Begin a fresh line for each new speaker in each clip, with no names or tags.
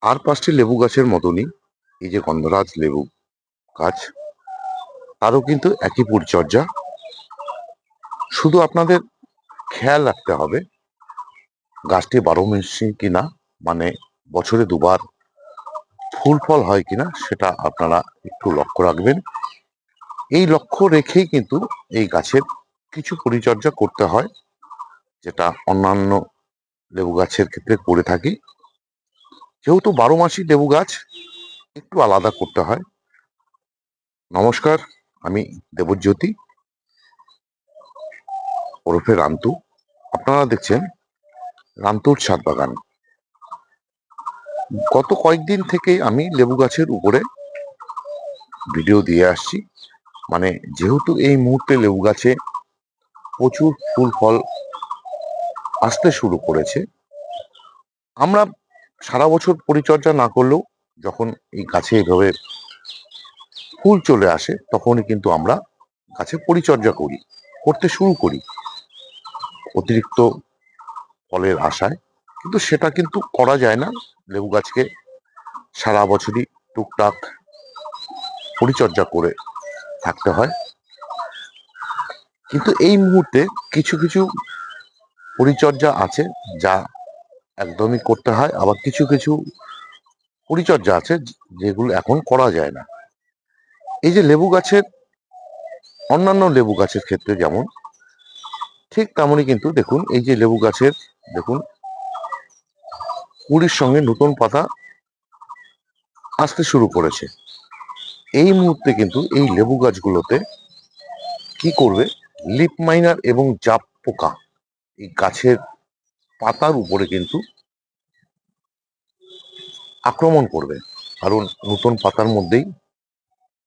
আর ৫টি লেবু গাছের মতনই এই যে গন্ধরাজ লেবু গাছ, তারও কিন্তু একই পরিচর্যা। শুধু আপনাদের খেয়াল রাখতে হবে গাছটি ১২ মাসি কিনা, মানে বছরে দুবার ফুল ফল হয় কিনা সেটা আপনারা একটু লক্ষ্য রাখবেন। এই লক্ষ্য রেখেই কিন্তু এই গাছের কিছু পরিচর্যা করতে হয়, যেটা অন্যান্য লেবু গাছের ক্ষেত্রে করে থাকি। যেহেতু ১২ মাসই লেবু গাছ, একটু আলাদা করতে হয়। নমস্কার, আমি দেবজ্যোতি ওরফে রান্তু। আপনারা দেখছেন রান্তুর ছাদ বাগান। গত কয়েকদিন থেকে আমি লেবু গাছের উপরে ভিডিও দিয়ে আসছি। মানে যেহেতু এই মুহূর্তে লেবু গাছে প্রচুর ফুল ফল আসতে শুরু করেছে, আমরা সারা বছর পরিচর্যা না করলেও যখন এই গাছে এভাবে ফুল চলে আসে তখনই কিন্তু আমরা গাছে পরিচর্যা করতে শুরু করি অতিরিক্ত ফলের আশায়। কিন্তু সেটা কিন্তু করা যায় না। লেবু গাছকে সারা বছরই টুকটাক পরিচর্যা করে থাকতে হয়। কিন্তু এই মুহূর্তে কিছু কিছু পরিচর্যা আছে যা একদমই করতে হয়, আবার কিছু কিছু পরিচর্যা আছে যেগুলো এখন করা যায় না। এই যে লেবু গাছের, অন্যান্য লেবু গাছের ক্ষেত্রে যেমন ঠিক তেমনই কিন্তু দেখুন এই যে লেবু গাছের দেখুন কুঁড়ির সঙ্গে নতুন পাতা আসতে শুরু করেছে। এই মুহূর্তে কিন্তু এই লেবু গাছগুলোতে কি করবে, লিফ মাইনার এবং জাপ পোকা এই গাছের পাতার উপরে কিন্তু আক্রমণ করবে। কারণ নতুন পাতার মধ্যেই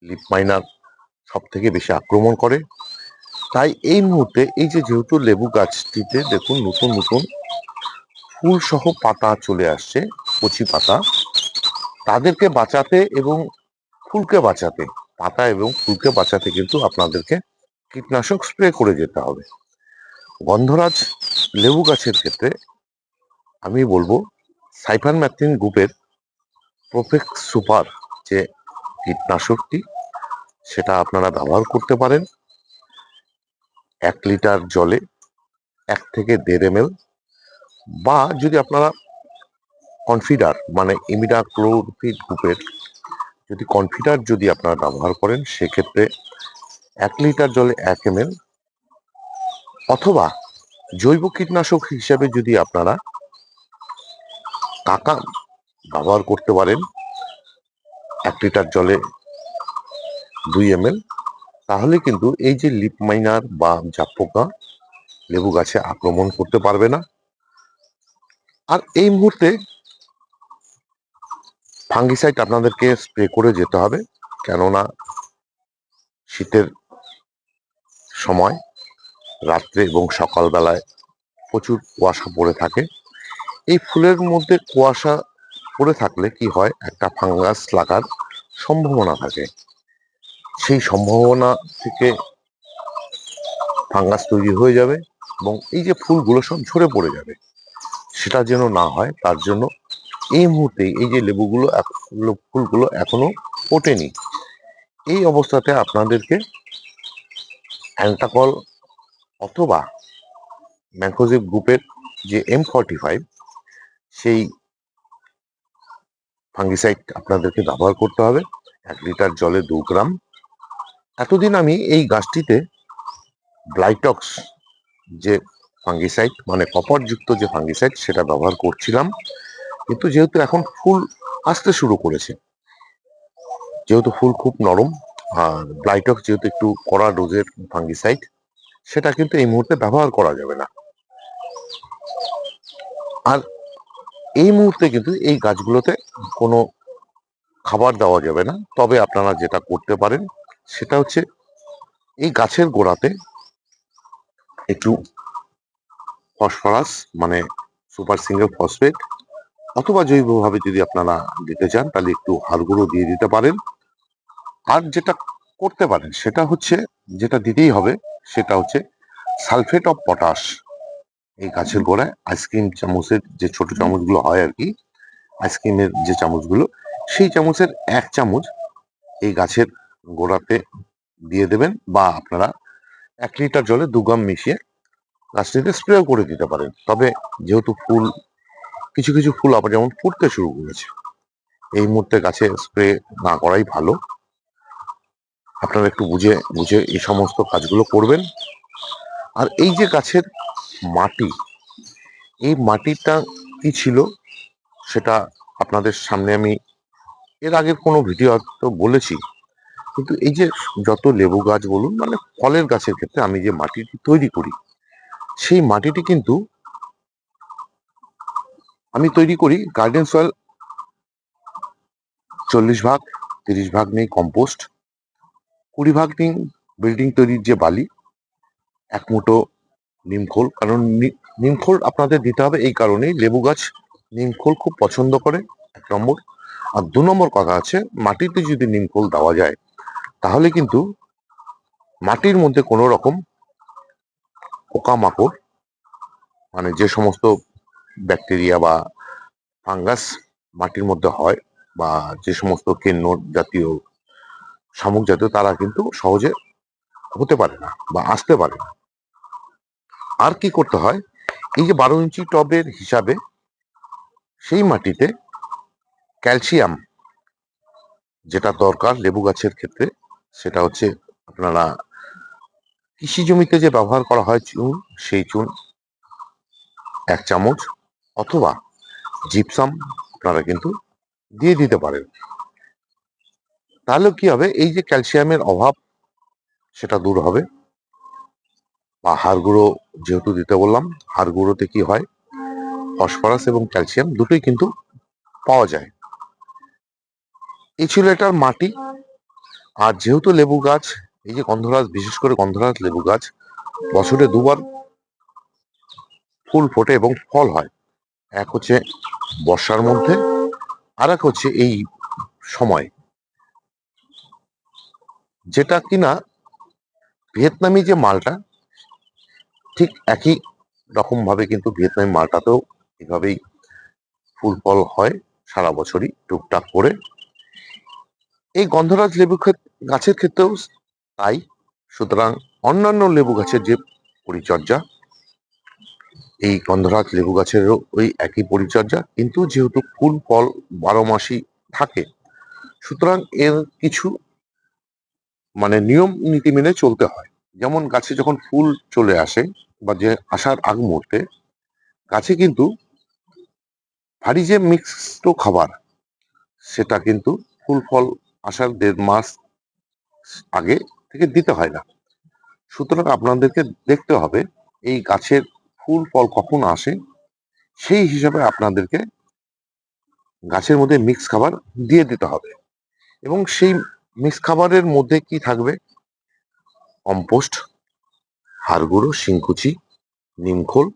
লিফ মাইনার সব থেকে বেশি আক্রমণ করে। তাই এই মুহূর্তে এই যে যেহেতু লেবু গাছটিতে দেখুন নতুন নতুন ফুল সহ পাতা চলে আসছে, কচি পাতা, তাদেরকে বাঁচাতে এবং ফুলকে বাঁচাতে, পাতা এবং ফুলকে বাঁচাতে কিন্তু আপনাদেরকে কীটনাশক স্প্রে করে যেতে হবে। গন্ধরাজ লেবু গাছের ক্ষেত্রে আমি বলবো সাইফারমেথ্রিন গ্রুপের প্রোফেক্স সুপার যে কীটনাশকটি, সেটা আপনারা ব্যবহার করতে পারেন ১ লিটার জলে ১ থেকে ১.৫ ml, বা যদি আপনারা কনফিডার মানে ইমিডাক্লোপিড গ্রুপের যদি কনফিডার যদি আপনারা ব্যবহার করেন সেক্ষেত্রে ১ লিটার জলে ১ ml, অথবা জৈব কীটনাশক হিসাবে যদি আপনারা কাকা ব্যবহার করতে পারেন ১ লিটার জলে ২ ml, তাহলে কিন্তু এই যে লিফ মাইনার বা জাপ পোকা লেবু গাছে আক্রমণ করতে পারবে না। আর এই মুহূর্তে ফাঙ্গিসাইড আপনাদেরকে স্প্রে করে যেতে হবে, কেননা শীতের সময় রাত্রে এবং সকালবেলায় প্রচুর কুয়াশা পড়ে থাকে। এই ফুলের মধ্যে কুয়াশা পড়ে থাকলে কি হয়, একটা ফাঙ্গাস লাগার সম্ভাবনা থাকে। সেই সম্ভাবনা থেকে ফাঙ্গাস তৈরি হয়ে যাবে এবং এই যে ফুলগুলো সব ঝরে পড়ে যাবে। সেটা যেন না হয় তার জন্য এই মুহূর্তে এই যে লেবুগুলো ফুলগুলো এখনো ফোটেনি, এই অবস্থাতে আপনাদেরকে অ্যান্টাকল অথবা ম্যানকোজেব গ্রুপের যে M45 সেই ফাঙ্গিসাইড আপনাদেরকে ব্যবহার করতে হবে ১ লিটার জলে ২ গ্রাম। এতদিন আমি এই গাছটিতে ব্লাইটক্স যে ফাঙ্গিসাইড মানে কপারযুক্ত যে ফাঙ্গিসাইড সেটা ব্যবহার করছিলাম, কিন্তু যেহেতু এখন ফুল আসতে শুরু করেছে, যেহেতু ফুল খুব নরম, আর ব্লাইটক্স যেহেতু একটু কড়া ডোজের ফাঙ্গিসাইড, সেটা কিন্তু এই মুহূর্তে ব্যবহার করা যাবে না। আর এই মুহূর্তে কিন্তু এই গাছগুলোতে কোনো খাবার দেওয়া যাবে না। তবে আপনারা যেটা করতে পারেন সেটা হচ্ছে এই গাছের গোড়াতে একটু ফসফরাস মানে সুপার সিঙ্গেল ফসফেট, অথবা জৈবভাবে যদি আপনারা দিতে চান তাহলে একটু হাড় গুঁড়ো দিয়ে দিতে পারেন। আর যেটা করতে পারেন সেটা হচ্ছে, যেটা দিতেই হবে সেটা হচ্ছে সালফেট অফ পটাশ। এই গাছের গোড়ায় আইসক্রিম চামচের যে ছোট চামচগুলো হয় আর কি, আইসক্রিমের যে চামচগুলো, সেই চামচের 1 চামচ এই গাছের গোড়াতে দিয়ে দেবেন, বা আপনারা 1 লিটার জলে 2 গ্রাম মিশিয়ে গাছটিতে স্প্রেও করে দিতে পারেন। তবে যেহেতু কিছু কিছু ফুল আবার যেমন ফুটতে শুরু করেছে, এই মুহূর্তে গাছে স্প্রে না করাই ভালো। আপনারা একটু বুঝে বুঝে এই সমস্ত কাজগুলো করবেন। আর এই যে গাছের মাটি, এই মাটিটা কি ছিল সেটা আপনাদের সামনে আমি এর আগের কোনো ভিডিও হয়তো বলেছি। কিন্তু এই যে যত লেবু গাছ বলুন, মানে ফলের গাছের ক্ষেত্রে আমি যে মাটিটি তৈরি করি, সেই মাটিটি কিন্তু আমি তৈরি করি গার্ডেন সয়েল 40 ভাগ, 30 ভাগ নেই কম্পোস্ট, 20 ভাগ নিই বিল্ডিং তৈরির যে বালি, 1 মুঠো নিমখোল। কারণ নিমখোল আপনাদের দিতে হবে এই কারণেই, লেবু গাছ নিমখোল খুব পছন্দ করে, 1 নম্বর। আর 2 নম্বর কথা আছে, মাটিতে যদি নিমখোল দেওয়া যায় তাহলে কিন্তু মাটির মধ্যে কোনো রকম পোকামাকড়, মানে যে সমস্ত ব্যাকটেরিয়া বা ফাঙ্গাস মাটির মধ্যে হয়, বা যে সমস্ত কেন্ন জাতীয়, শামুক জাতীয়, তারা কিন্তু সহজে হতে পারে না বা আসতে পারে না। আর কি করতে হয়, এই যে 12 ইঞ্চি টবের হিসাবে সেই মাটিতে ক্যালসিয়াম যেটা দরকার লেবু গাছের ক্ষেত্রে, সেটা হচ্ছে আপনারা কৃষি জমিতে যে ব্যবহার করা হয় চুন, সেই চুন 1 চামচ, অথবা জিপসাম আপনারা কিন্তু দিয়ে দিতে পারেন। তাহলে কি হবে, এই যে ক্যালসিয়ামের অভাব সেটা দূর হবে। বা হাড় গুঁড়ো যেহেতু দিতে বললাম, হাড় গুঁড়োতে কি হয়, ফসফরাস এবং ক্যালসিয়াম দুটোই কিন্তু পাওয়া যায়। এই ছিল এটার মাটি। আর যেহেতু লেবু গাছ, এই যে গন্ধরাজ, বিশেষ করে গন্ধরাজ লেবু গাছ বছরে 2 বার ফুল ফোটে এবং ফল হয়। এক হচ্ছে বর্ষার মধ্যে, আর এক হচ্ছে এই সময়, যেটা কিনা ভিয়েতনামি যে মালটা, ঠিক একই রকম ভাবে কিন্তু ভিয়েতনামি মালটাতেও এভাবেই ফুল ফল হয় সারা বছরই টুকটাক করে। এই গন্ধরাজ লেবু গাছের ক্ষেত্রেও তাই। সুতরাং অন্যান্য লেবু গাছের যে পরিচর্যা, এই গন্ধরাজ লেবু গাছেরও ওই একই পরিচর্যা, কিন্তু যেহেতু ফুল ফল 12 মাসই থাকে, সুতরাং এর কিছু মানে নিয়ম নীতি মেনে চলতে হয়। যেমন গাছে যখন ফুল চলে আসে, বা যে আসার আগ মুহূর্তে গাছে কিন্তু ভারী যে মিক্সড খাবার, সেটা কিন্তু ফুল ফল আসার 1.5 মাস আগে থেকে দিতে হয় না। সুতরাং আপনাদেরকে দেখতে হবে এই গাছের ফুল ফল কখন আসে, সেই হিসাবে আপনাদেরকে গাছের মধ্যে মিক্স খাবার দিয়ে দিতে হবে। এবং সেই মিক্স খাবারের মধ্যে কি থাকবে, কম্পোস্ট, হাড় গুঁড়ো, শিংকুচি, নিমখোল,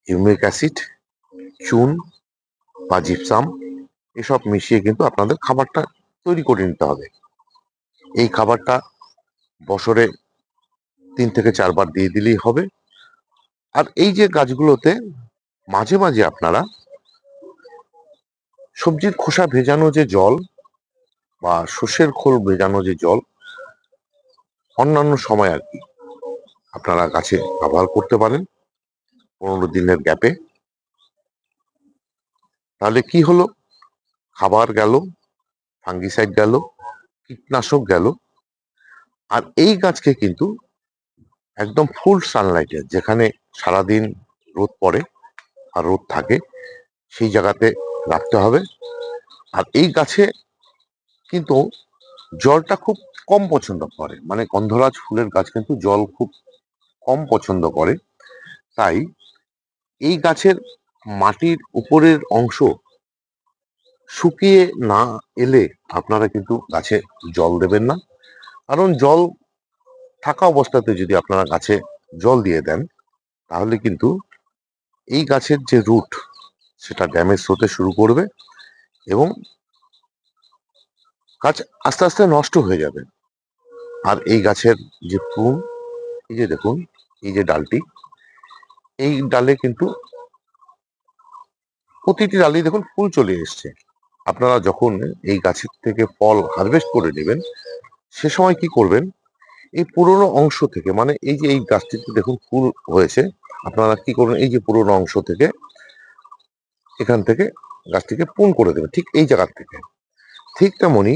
হিউমিক অ্যাসিড, চুন বা জিপসাম, এসব মিশিয়ে কিন্তু আপনাদের খাবারটা তৈরি করে নিতে হবে। এই খাবারটা বছরে 3 থেকে 4 বার দিয়ে দিলেই হবে। আর এই যে গাছগুলোতে মাঝে মাঝে আপনারা সবজির খোসা ভেজানো যে জল, বা সর্ষের খোল ভেজানো যে জল, অন্যান্য সময় আর কি আপনারা গাছে ব্যবহার করতে পারেন 15 দিনের গ্যাপে। তাহলে কি হলো, খাবার গেল, ফাঙ্গিসাইড গেল, কীটনাশক গেল। আর এই গাছকে কিন্তু একদম ফুল সানলাইটে, যেখানে সারাদিন রোদ পড়ে আর রোদ থাকে, সেই জায়গাতে রাখতে হবে। আর এই গাছে কিন্তু জলটা খুব কম পছন্দ করে, মানে গন্ধরাজ ফুলের গাছ কিন্তু জল খুব কম পছন্দ করে। তাই এই গাছের মাটির উপরের অংশ শুকিয়ে না এলে আপনারা কিন্তু গাছে জল দেবেন না। কারণ জল থাকা অবস্থাতে যদি আপনারা গাছে জল দিয়ে দেন, তাহলে কিন্তু এই গাছের যে রুট, সেটা ড্যামেজ হতে শুরু করবে এবং গাছ আস্তে আস্তে নষ্ট হয়ে যাবে। আর এই গাছের যে ফুল, এই যে দেখুন, এই যে ডালটি, এই ডালে কিন্তু প্রতিটি ডালে দেখুন ফুল চলে এসছে। আপনারা যখন এই গাছের থেকে ফল হারভেস্ট করে নেবেন, সে সময় কি করবেন, এই পুরোনো অংশ থেকে, মানে এই যে এই গাছটিতে দেখুন ফুল হয়েছে, আপনারা কি করবেন, এই যে পুরোনো অংশ থেকে এখান থেকে গাছটিকে প্রুন করে দেবেন, ঠিক এই জায়গা থেকে। ঠিক তেমনি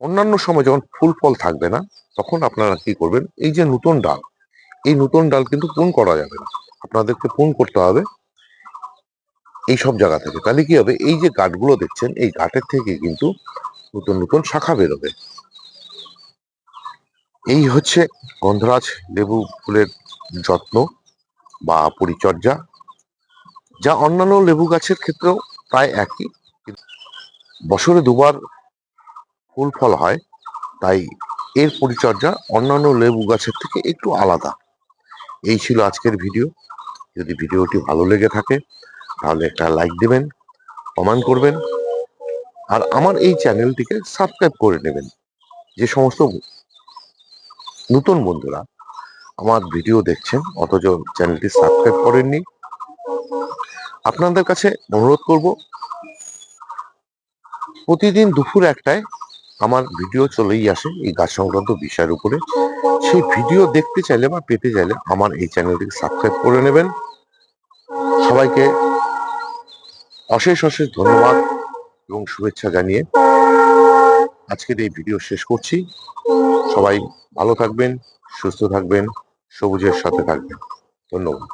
অন্যান্য সময় যখন ফুল ফল থাকবে না, তখন আপনারা কি করবেন, এই যে নতুন ডাল, এই নতুন ডাল কিন্তু প্রুন করা যাবে না, আপনাদেরকে প্রুন করতে হবে এই সব জায়গা থেকে। তাহলে কি হবে, এই যে গাঁটগুলো দেখছেন, এই গাঁটের থেকে কিন্তু নতুন নতুন শাখা বেরোবে। এই হচ্ছে গন্ধরাজ লেবু ফুলের যত্ন বা পরিচর্যা, যা অন্যান্য লেবু গাছের ক্ষেত্রেও প্রায় একই। বছরে দুবার ফুল ফল হয়, তাই এর পরিচর্যা অন্যান্য লেবু গাছের থেকে একটু আলাদা। এই ছিল আজকের ভিডিও। যদি ভিডিওটি ভালো লেগে থাকে তাহলে একটা লাইক দেবেন, কমেন্ট করবেন, আর আমার এই চ্যানেলটিকে সাবস্ক্রাইব করে নেবেন। যে সমস্ত নতুন বন্ধুরা আমার ভিডিও দেখছেন অথচ চ্যানেলটি সাবস্ক্রাইব করেননি, আপনাদের কাছে অনুরোধ করব, প্রতিদিন দুপুর 1টায় আমার ভিডিও চলেই আসে এই গাছ সংক্রান্ত বিষয়ের উপরে। সেই ভিডিও দেখতে চাইলে বা পেতে চাইলে আমার এই চ্যানেলটিকে সাবস্ক্রাইব করে নেবেন। সবাইকে অশেষ অশেষ ধন্যবাদ এবং শুভেচ্ছা জানিয়ে আজকের এই ভিডিও শেষ করছি। সবাই ভালো থাকবেন, সুস্থ থাকবেন, সবুজের সাথে থাকবেন। ধন্যবাদ।